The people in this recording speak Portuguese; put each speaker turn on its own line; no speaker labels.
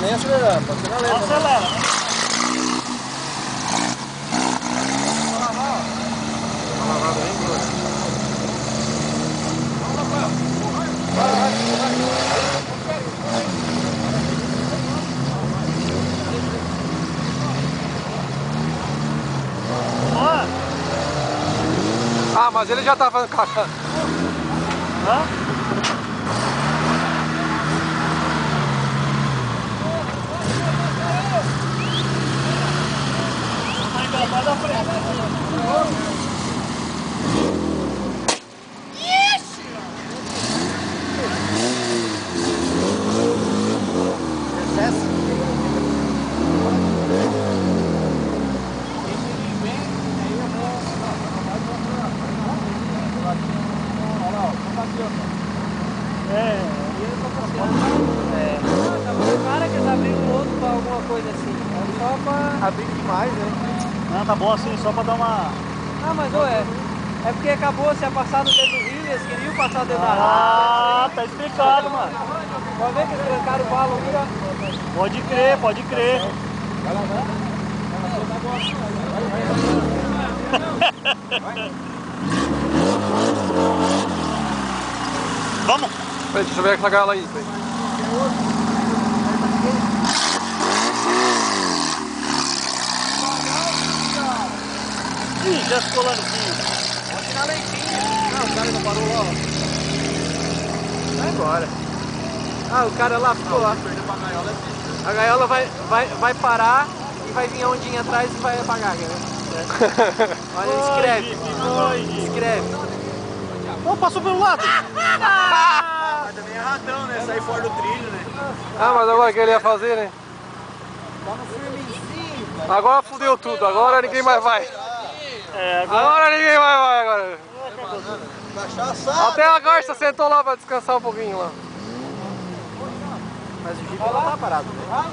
Nem acelerar, pode ser na lenta.
Acelera.
Ah, mas ele já tá fazendo cagada.
Hã? Vai engatar da frente.
O cara quer abrir um outro pra alguma coisa assim. É só pra
Abrir demais, né?
Não, tá bom assim, só pra dar uma...
Ah, mas ué, é porque acabou se a passar no dedo do rio, eles queriam passar o dedo da água.
Ah, tá explicado, mano.
Pode ver que eles trancaram o balo ali, ó.
Pode crer, pode crer.
Vai lá, vai.
Vamos.
Peraí, deixa eu ver essa gala aí.
Ih, já ficou lá no fio.
Pode tirar leitinho. Ah, o cara não parou lá, ó.
Vai embora. Ah, o cara lá ficou lá.
Perdeu pra gaiola, é triste.
A gaiola vai parar e vai vir a ondinha atrás e vai apagar, quer ver? Olha, escreve. Escreve.
Oh, passou pelo lado.
Mas também é ratão, né? Sair fora do trilho, né?
Ah, mas agora o que ele ia fazer, né?
Tá no firme em cima.
Agora fudeu tudo, agora ninguém mais vai.
É,
Agora ninguém mais vai agora.
Cachaça.
Até a garça sentou lá pra descansar um pouquinho lá.
Mas o Jeep não tá parado, né?